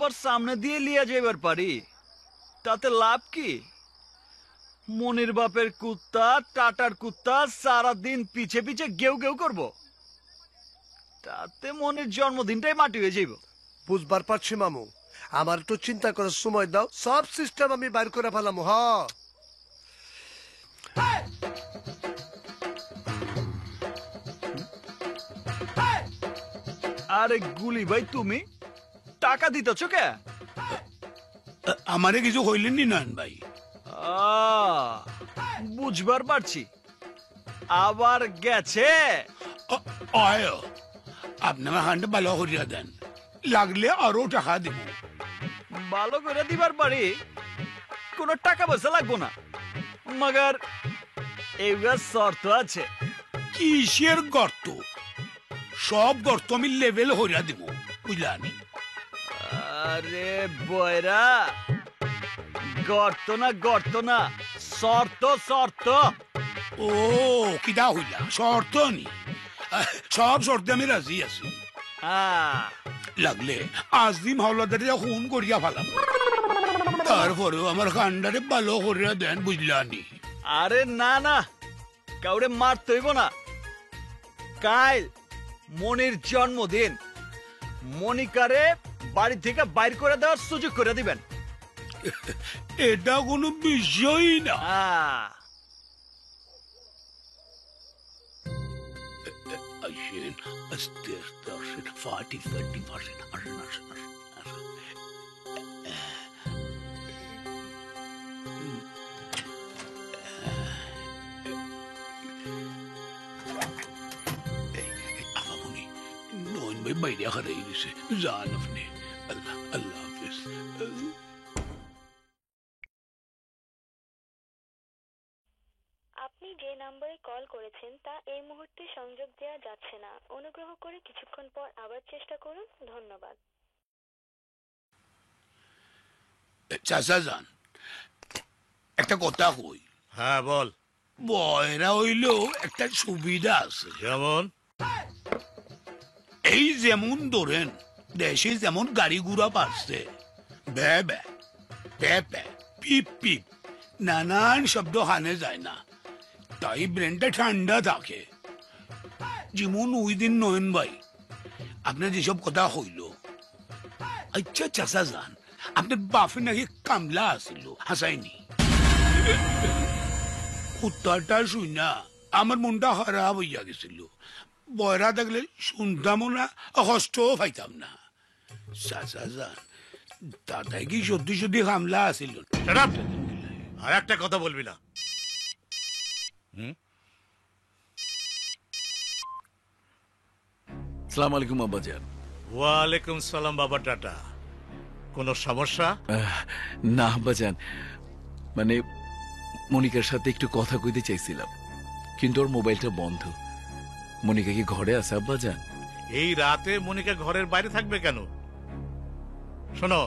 তোমার সামনে দিয়ে লিয়া যাইবার পারি, তাতে লাভ কি? মনির বাপের কুত্তা টাটার কুত্তা সারাদিন পিছে পিছে গেউ গেউ করব, তাতে মনির জন্মদিনটাই মাটি হয়ে যাইব। বুঝবার পারছি মামু, আমার একটু চিন্তা করার সময় দাও, সব সিস্টেম আমি বাইর করে ফেলাম। হ আরে গুলি ভাই, তুমি টাকা দিতেছ কে? আমারে কিছু হইলেন নি নয়ন ভাই? বুঝবার পারছি, আবার গেছে। আয় আপনার হান্ডে ভালো করিয়া দেন, লাগলে আরো টাকা দিব। ভালো করে দিবার পারি, কোনো টাকা পয়সা লাগবো না, মগর এইবার শর্ত আছে। কিসের গর্ত? সব গর্ত আমি লেভেল হইয়া দিব, বুঝলানি? আরে বয়রা, গর্ত না শর্ত শর্ত। ও কিটা হইলা? শর্ত নি? সব শর্তে আমি রাজি আছি। লাগলে আজিম হাওলাদারে খুন করিয়া ফেলাম, তারপরেও আমার খান্ডারে ভালো করিয়া দেন, বুঝলানি? আরে না না, কাউরে মারতে হইব না। কাল মনির জন্মদিন, মনিকারে বাড়ি থেকে বাইর করে দেওয়ার সুযোগ করে দিবেন। এটা কোনো বিষয়ই না। আস্তে আস্তে আসেন, 40-50% আসেন আসেন আসেন। আপামনি নয়ন ভাই বাইরে হারাই গেছে, যান আপনি। আল্লাহ আল্লাহ হাফেজ। আপনি যে নম্বরে কল করেছেন তা এই মুহূর্তে সংযোগ দেওয়া যাচ্ছে না, অনুগ্রহ করে কিছুক্ষণ পর আবার চেষ্টা করুন। ধন্যবাদ। চাচা যান, একটা কথা কই। হ্যাঁ বল। বয়রা হইলেও একটা সুবিধা আছে। যেমন? এই যেমন ধরেন দেশে যেমন গাড়ি ঘোড়া পাচ্ছে, ব্যা ব্যা প্যা প্যা পিপ পিপ নানান শব্দ হানে যায় না, তাই ব্রেনটা ঠান্ডা থাকে। যেমন ওই দিন নয়ন ভাই আপনার যেসব কথা হইল, আচ্ছা চাচা যান, আপনার বাপে নাকি কামলা আসিল, হাসাইনি? কুত্তাটা শুই না আমার মনটা খারাপ হইয়া গেছিল। বয়রা দেখলে শুনতামও না, কষ্টও পাইতাম না। চাচা যান, তাই কি সত্যি সত্যি কামলা আসিল? আর একটা কথা বলবি না। সালাম আলাইকুম আব্বাজান। ওয়ালাইকুম সালাম বাবা টাটা। কোনো সমস্যা? না আব্বাজান, মানে মনিকার সাথে একটু কথা কইতে চাইছিলাম, কিন্তু ওর মোবাইলটা বন্ধ। মনিকা কি ঘরে আছে আব্বাজান? এই রাতে মনিকা ঘরের বাইরে থাকবে কেন? শোনো,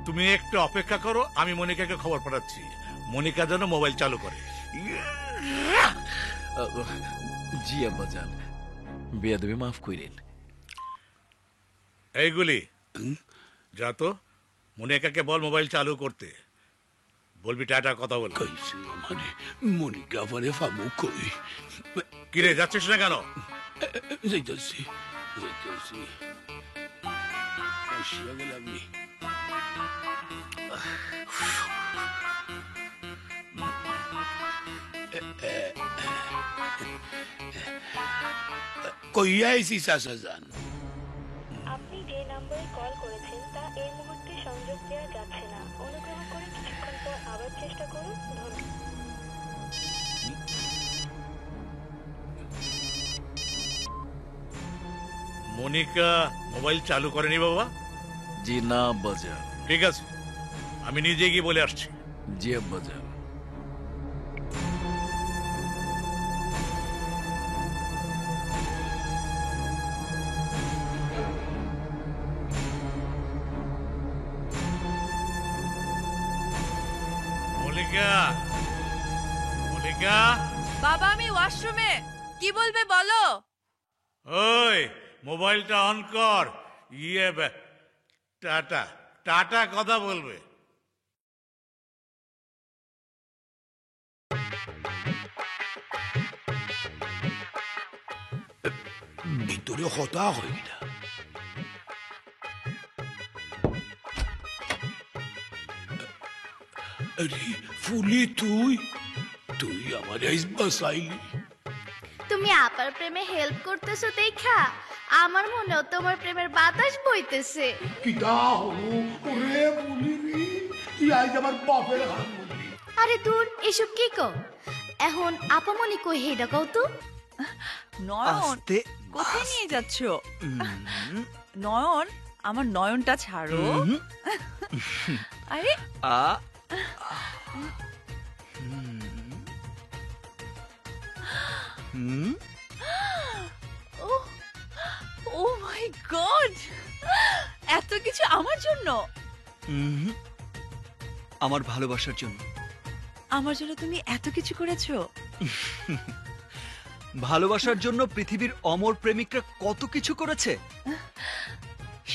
তুমি একটু অপেক্ষা করো, আমি মনিকাকে খবর পাঠাচ্ছি মনিকা যেন মোবাইল চালু করে। জি আব্বাজান, বেয়াদবি মাফ কইরেন। এইগুলি যা তো মনিকাকে বল মোবাইল চালু করতে, বলবি টাটা কথা বল। মানে মনিকা পরে ফামু কই? কিরে যাচ্ছিস না কেন? যাইতেছি যাইতেছি, আসিয়া গেলাম নি। কইয়া আইসি চাচা যান? আপনি যে নম্বরে কল করেছেন তা এই মুহূর্তে সংযোগ দেওয়া যাচ্ছে না, অনুগ্রহ করে কিছুক্ষণ পর আবার চেষ্টা করুন। ধন্যবাদ। মনিকা মোবাইল চালু করেনি বাবা? জি না আব্বাজান। ঠিক আছে, আমি নিজে গিয়ে বলে আসছি। জি আব্বাজান। মনিকা, মনিকা। বাবা আমি ওয়াশরুমে, কি বলবে বলো। ওই মোবাইলটা অন কর। টাটা টাটা কথা বলবে। ভিতরে হতা হয় না। আরে ফুলি, তুই তুই আমার আইস বাসাইলি। তুমি আপার প্রেমে হেল্প করতেছো দেখা আমার মনেও তোমার প্রেমের বাতাস বইতেছে। কিটা হলো ওরে ফুলি রে, তুই আইস আমার বাপের হাত বললি। আরে দূর, এসব কি কও? এখন আপামনি কই হেডা কও তো। নয়ন, আস্তে কোথায় নিয়ে যাচ্ছ? নয়ন, আমার নয়নটা ছাড়ো। আরে আ ও মাই গড, এত কিছু আমার জন্য? আমার ভালোবাসার জন্য। আমার জন্য তুমি এত কিছু করেছো? ভালোবাসার জন্য পৃথিবীর অমর প্রেমিকরা কত কিছু করেছে।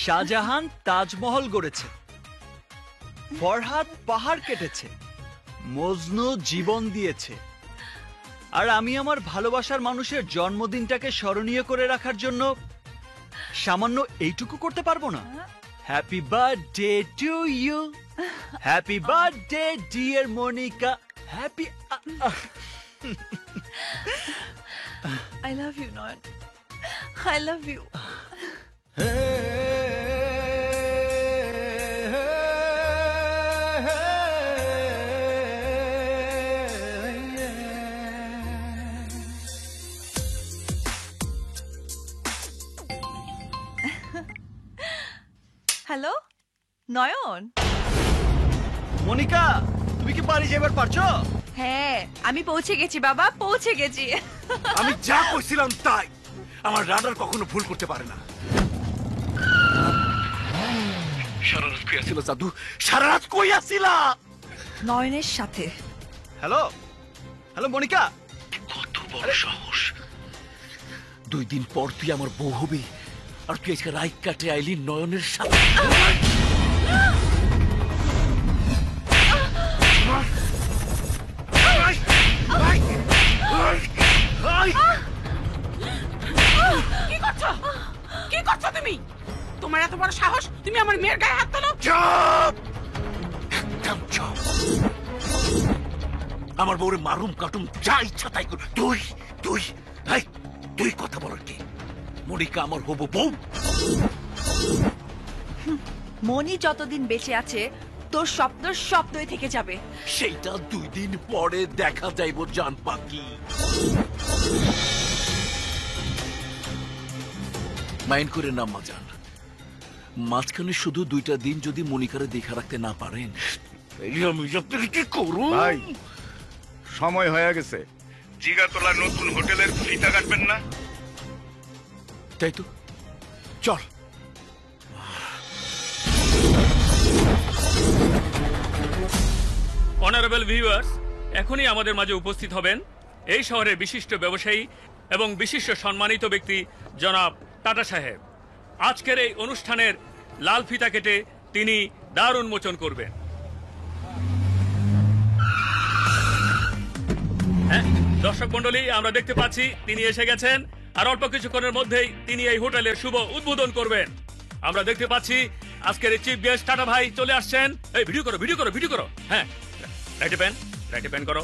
শাহজাহান তাজমহল গড়েছে, ফরহাদ পাহাড় কেটেছে, মজনু জীবন দিয়েছে, আর আমি আমার ভালোবাসার মানুষের জন্মদিনটাকে স্মরণীয় করে রাখার জন্য সামান্য এইটুকু করতে পারবো না? Happy birthday to you, happy birthday dear Monica, happy. I love you, Noyan. I love you. Hello Noyan. Monica, তুমি কি বাড়ি যাবার পারছো? হ্যাঁ, আমি পৌঁছে গেছি বাবা, পৌঁছে গেছি। আমি যা কইছিলাম তাই। আমার রাডার কখনো ভুল করতে পারে না। সারা রাত কই আসিল জাদু? সারা রাত কই আসিলা? নয়নের সাথে। হ্যালো হ্যালো মনিকা, কত বড় সাহস! 2 দিন পর তুই আমার বউ হবি, আর তুই আজকে রাইট কাটে আইলি নয়নের সাথে। কি করছো? কি করছো তুমি? তোমার এত বড় সাহস, তুমি আমার মেয়ের গায়ে হাত তোলো? চুপ! একদম চুপ! আমার বউরে মারুম কাটুম যা ইচ্ছা তাই কর। তুই তুই এই, তুই কথা বলার কি? মনিকা আমার হবু বউ। মনি যতদিন বেঁচে আছে তোর স্বপ্ন স্বপ্নই থেকে যাবে। সেইটা 2 দিন পরে দেখা যাইব জান পাখি। মাইন্ড করে না মাজান, মাঝখানে শুধু 2টা দিন যদি মনিকারে দেখা রাখতে না পারেন আমি আপনাকে কি করব? ভাই, সময় হয়ে গেছে। জিগাতলা নতুন হোটেলের ফিতা কাটবেন না? তাই তো, চল। অনারেবল ভিউয়ার্স, এখনই আমাদের মাঝে উপস্থিত হবেন এই শহরের বিশিষ্ট ব্যবসায়ী এবং বিশিষ্ট সম্মানিত ব্যক্তি জনাব টাটা সাহেব। আজকের এই অনুষ্ঠানের লাল ফিতা কেটে তিনি দ্বার উন্মোচন করবেন। হ্যাঁ দর্শক মন্ডলী, আমরা দেখতে পাচ্ছি তিনি এসে গেছেন, আর অল্প কিছুক্ষণের মধ্যেই তিনি এই হোটেলের শুভ উদ্বোধন করবেন। আমরা দেখতে পাচ্ছি আজকের এই চিফ গেস্ট টাটা ভাই চলে আসছেন। এই ভিডিও করো, ভিডিও করো, ভিডিও করো। হ্যাঁ, রাইটে পেন করো।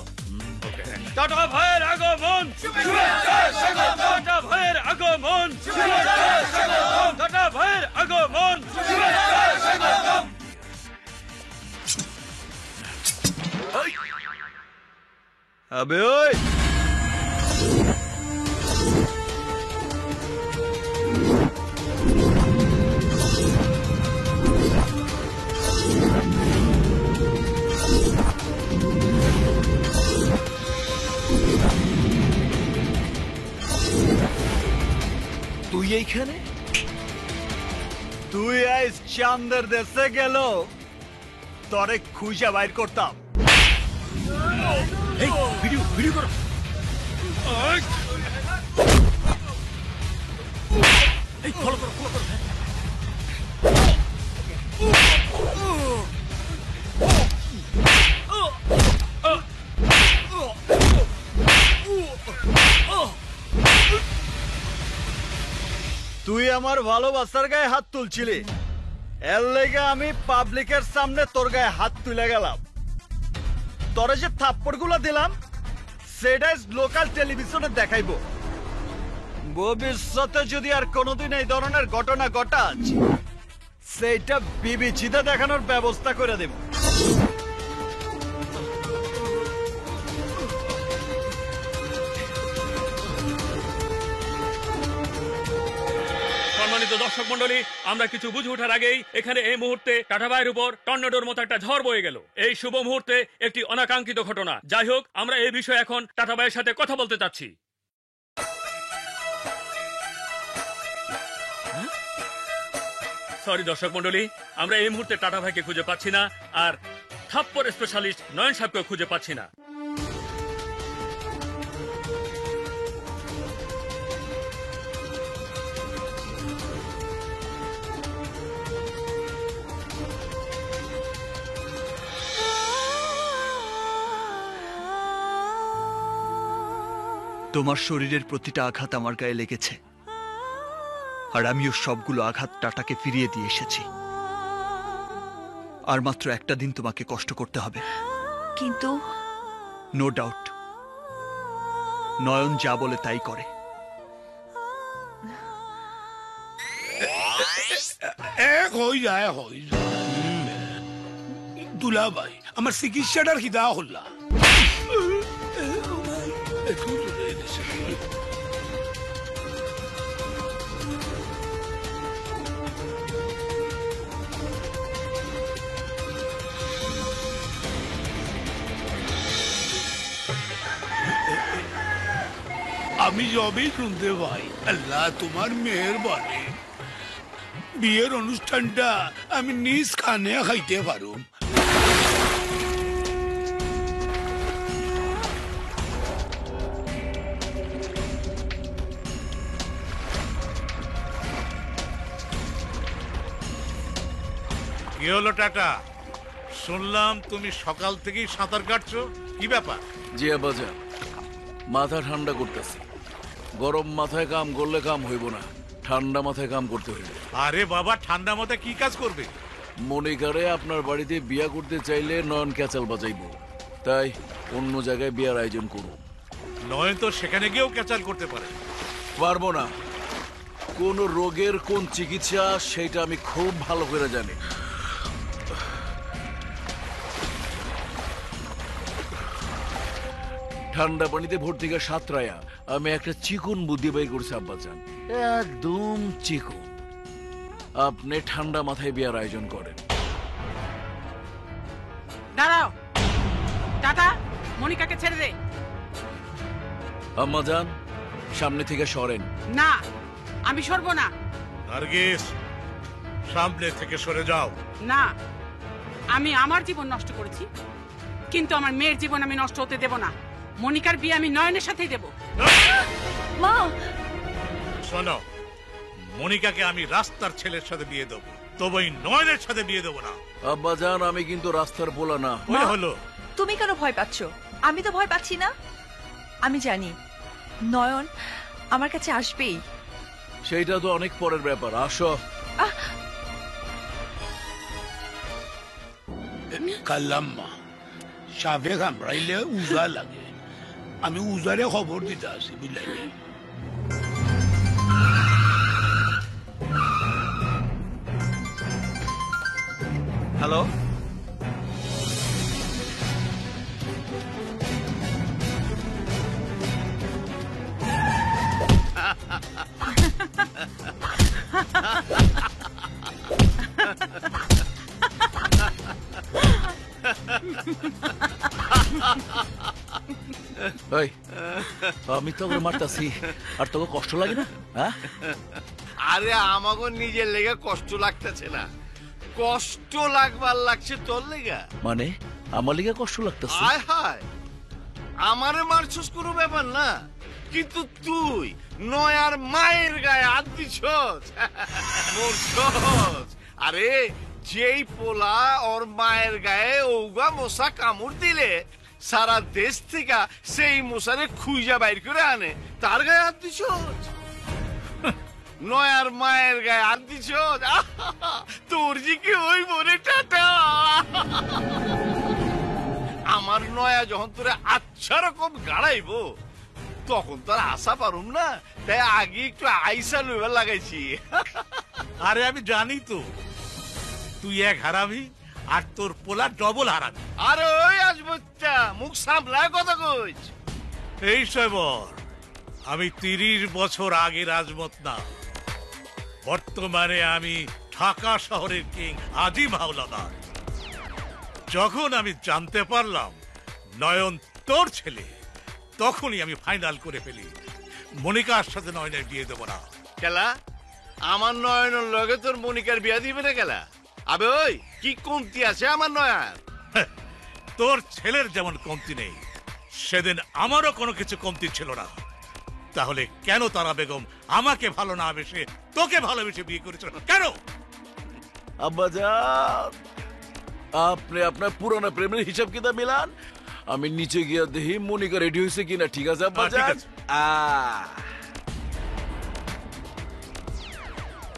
ওকে, টাটা ভাইয়ের আগমন, টাটা ভাইয়ের আগমন, টাটা ভাইয়ের আগমন। আবে ওই, তুই এইখানে? তুই আইস চান্দের দেশে গেল তরে খুঁজে বাইর করতাম। এই ভিডিও ভিডিও করো। এই ফলো করো, ফলো করো। তুই আমার ভালোবাসার গায়ে হাত তুলছিলি, এর লেগে আমি পাবলিকের সামনে তোর গায়ে হাত তুলে গেলাম। তোরে যে থাপ্পড় গুলো দিলাম সেটা লোকাল টেলিভিশনে দেখাইবো। ভবিষ্যতে যদি আর কোনোদিন এই ধরনের ঘটনা ঘটাস সেইটা বিবিচিতে দেখানোর ব্যবস্থা করে দেব। সম্মানিত দর্শক মন্ডলী, আমরা কিছু বুঝে ওঠার আগেই এখানে এই মুহূর্তে টাটা ভাইয়ের উপর টর্নেডোর মতো একটা ঝড় বয়ে গেল। এই শুভ মুহূর্তে একটি অনাকাঙ্ক্ষিত ঘটনা। যাই হোক, আমরা এই বিষয়ে এখন টাটা ভাইয়ের সাথে কথা বলতে চাচ্ছি। সরি দর্শক মন্ডলী, আমরা এই মুহূর্তে টাটা ভাইকে খুঁজে পাচ্ছি না, আর থাপ্পড় স্পেশালিস্ট নয়ন সাহেবকেও খুঁজে পাচ্ছি না। তোমার শরীরের প্রতিটা আঘাত আমার গায়ে লেগেছে, আর আমিও সবগুলো আঘাত টাটাকে ফিরিয়ে দিয়ে এসেছি। আর মাত্র একটা দিন তোমাকে কষ্ট করতে হবে। কিন্তু নো ডাউট নয়ন যা বলে তাই করে। এক হয়ে যায় দুলা ভাই, আমার চিকিৎসাটার খিদা হল্লা। আমি জবেই শুনতে পাই, আল্লাহ তোমার মেহেরবানি, বিয়ের অনুষ্ঠানটা আমি নিজ খানে খাইতে পারুম। কি হলো টাটা? শুনলাম তুমি সকাল থেকেই সাঁতার কাটছো, কি ব্যাপার? জি আব্বাজান, মাথা ঠান্ডা করতেছি। গরম মাথায় কাম করলে কাম হইব না, ঠান্ডা মাথায় কাম করতে হইব। আরে বাবা, ঠান্ডা মাথায় কি কাজ করবে? মনিকারে আপনার বাড়িতে বিয়া করতে চাইলে নয়ন ক্যাচাল বাজাইব, তাই অন্য জায়গায় বিয়ার আয়োজন করব। নয়ন তো সেখানে গিয়েও ক্যাচাল করতে পারে। পারবো না। কোন রোগের কোন চিকিৎসা সেটা আমি খুব ভালো করে জানি। ঠান্ডা পানিতে ভর্তিকা সাঁতরায়া আমি একটা চিকন বুদ্ধি বাই করছি আব্বাজান, একদম চিকন। আপনি ঠান্ডা মাথায় বিয়ার আয়োজন করেন। দাঁড়াও টাটা, মনিকাকে ছেড়ে দে। আম্মাজান, সামনে থেকে সরেন। না, আমি সরবো না। নার্গিস, সামনে থেকে সরে যাও। না, আমি আমার জীবন নষ্ট করেছি, কিন্তু আমার মেয়ের জীবন আমি নষ্ট হতে দেব না। মনিকার বিয়ে আমি নয়নের সাথেই দেব। মা, শোনো, মনিকাকে আমি রাস্তার ছেলের সাথে বিয়ে দেবো, তবে ওই নয়নের সাথে বিয়ে দেবো না। আব্বাজান, আমি কিন্তু রাস্তার পোলা না। ওই হলো। তুমি কেন ভয় পাচ্ছ? আমি তো ভয় পাচ্ছি না। আমি জানি নয়ন আমার কাছে আসবেই। সেইটা তো অনেক পরের ব্যাপার। আসো। কাল্লাম্মা, সাপে কামড়াইলে উজা লাগে, আমি উজারে খবর দিতে আসি, বুঝলেন? হ্যালো, আমি তো মারতাছি, আর তোকে কষ্ট লাগে না? আরে আমাকে নিজের লেগে কষ্ট লাগতেছে না, কষ্ট লাগবার লাগছে তোর লেগা। মানে আমার লেগে কষ্ট লাগতেছে? হায় হায়, আমারে মারছস কোনো ব্যাপার না, কিন্তু তুই নয়ার মায়ের গায়ে হাত দিছস, মরছস। আরে যেই পোলা ওর মায়ের গায়ে ওগা মশা কামড় দিলে সারা দেশ থেকে সেই মশারে খুঁজা বাইর করে আনে, তার গায়ে হাত দিছস। নয়ার মায়ের গায়ে হাত দিছ, তোর যে কি ওই মনে টাটা। আমার নয়া যখন তোরে আচ্ছা রকম গাড়াইব তখন তো আর আশা পারুম না, তাই আগে একটু আইসা লইবার লাগাইছি। আরে আমি জানি তো তুই এক হারামি আর তোর পোলা ডবল হারামি। আরে ওই আজবচ্চা মুখ সামলায় কথা কইছ। এই সবর আমি 30 বছর আগে রাজমত না, বর্তমানে আমি ঢাকা শহরের কিং আজিম হাওলাদার। যখন আমি জানতে পারলাম নয়ন তোর ছেলে, তখনই আমি ফাইনাল করে ফেলি মনিকার সাথে নয়নের বিয়ে দেব না। খেলা আমার নয়নের লগে তোর মনিকার বিয়া দিবে না খেলা? আবে ওই কি কমতি আছে আমার নয়ার? তোর ছেলের যেমন কমতি নেই, সেদিন আমারও কোনো কিছু কমতি ছিল না। তাহলে কেন তারা বেগম আমাকে ভালো না বেশে তোকে ভালোবেসে বিয়ে করেছিল কেন? আব্বাজান, আপনি আপনার পুরনো প্রেমের হিসাব কিতাব মিলান। আমি নিচে গিয়া দেখি মনিকা রেডি হয়েছে কিনা। ঠিক আছে আব্বাজান?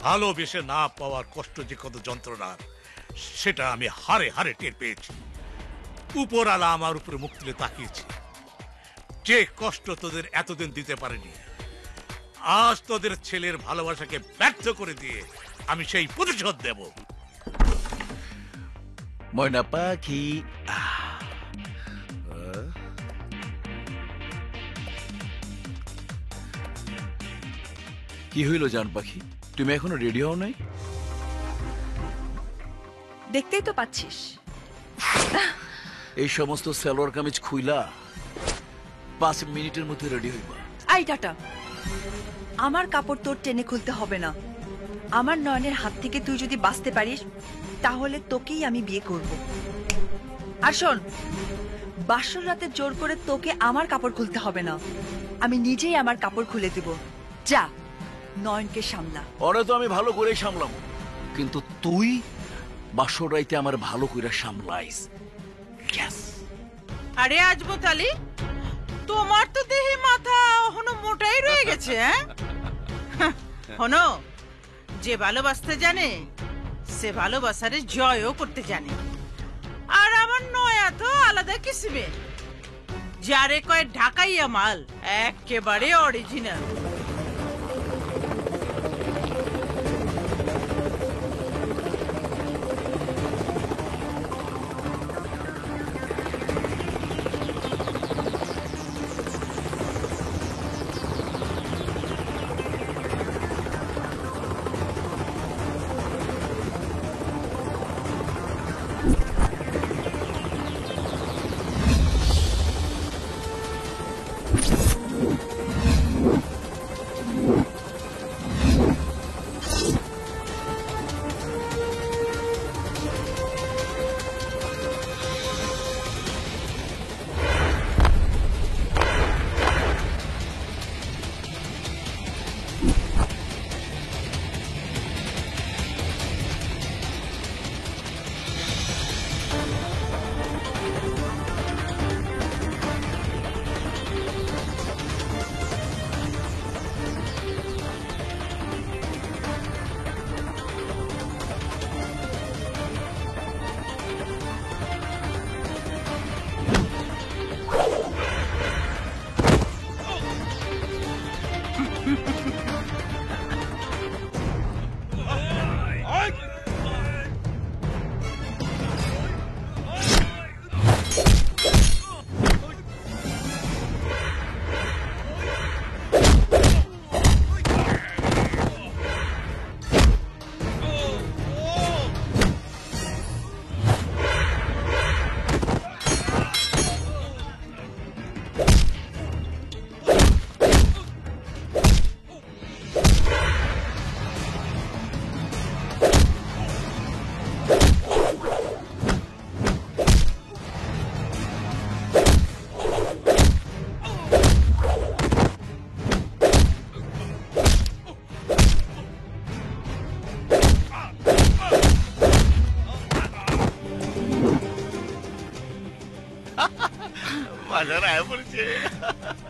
ভালোবেসে না পাওয়ার কষ্ট যে কত যন্ত্রণা, সেটা আমি হারে হারে টের পেয়েছি। উপরালা আমার উপরে মুখ তুলে তাকিয়েছি। যে কষ্ট তোদের এতদিন দিতে পারেনি, আজ তোদের ছেলের ভালোবাসাকে ব্যর্থ করে দিয়ে আমি সেই প্রতিশোধ দেব। ময়না পাখি, কি হইল জান পাখি, তুমি এখনো রেডি হও নাই? দেখতেই তো পাচ্ছিস। এই সমস্ত সালোয়ার কামিজ খুইলা 5 মিনিটের মধ্যে রেডি হইবা। আই টাটা, আমার কাপড় তোর টেনে খুলতে হবে না। আমার নয়নের হাত থেকে তুই যদি বাঁচতে পারিস তাহলে তোকেই আমি বিয়ে করব। আর শোন, বাসর রাতে জোর করে তোকে আমার কাপড় খুলতে হবে না, আমি নিজেই আমার কাপড় খুলে দিব। যা, নয়নকে সামলা। ওরে তো আমি ভালো করে সামলাম, কিন্তু তুই বাসর রাইতে আমার ভালো করে সামলাইস। আরে আজমত আলী, তোমার তো দেহে মাথা এখনো মোটাই রয়ে গেছে। হনো, যে ভালোবাসতে জানে সে ভালোবাসারে জয়ও করতে জানে। আর আমার নয়া তো আলাদা কিসিমে, যারে কয় ঢাকাইয়া মাল, একেবারে অরিজিনাল।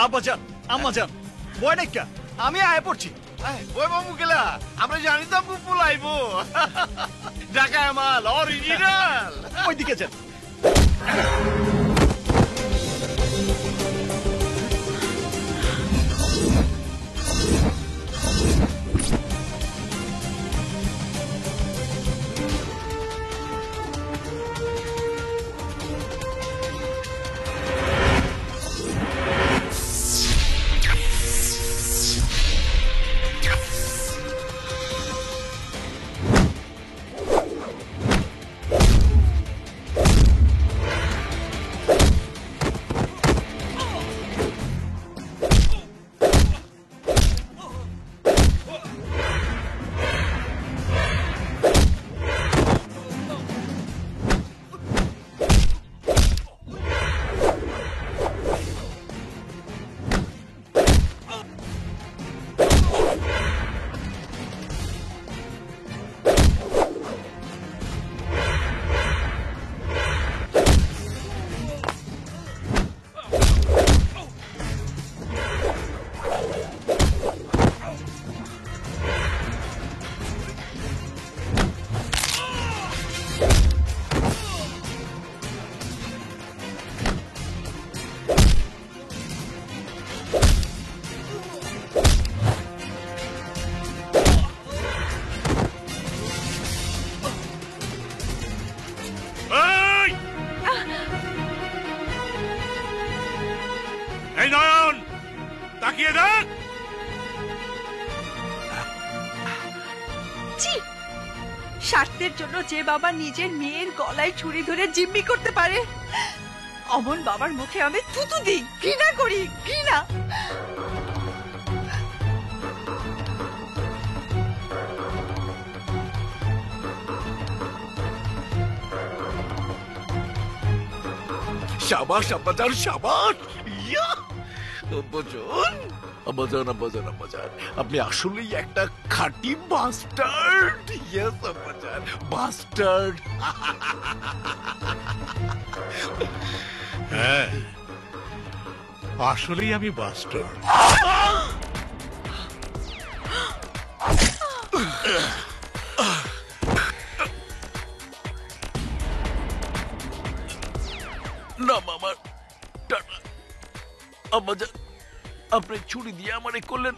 আব্বাজান, আম্মাজান, ভয় নাই কা, আমি আয় পড়ছি। ওই মামু গেলা আমরা জানি তো আপু পোলাইবো ঢাকায় মাল অরিজিনাল ওইদিকে যান। এই নয়ন তাকিয়ে দেখ। ছি! স্বার্থের জন্য যে বাবা নিজের মেয়ের গলায় ছুরি ধরে জিম্মি করতে পারে, অমন বাবার মুখে আমি থুতু দিই, ঘৃণা করি, ঘৃণা। সাবাস আব্বাজান, সাবাস। ইয়া! আব্বাজান, আব্বাজান, আব্বাজান, আব্বাজান, আপনি আসলেই একটা খাঁটি বাস্টার্ড। ইয়েস আব্বাজান, বাস্টার্ড। হ্যাঁ, আসলেই আমি বাস্টার্ড। না মামা, টাটা। আব্বাজান, আপনি ছুরি দিয়ে আমারে করলেন।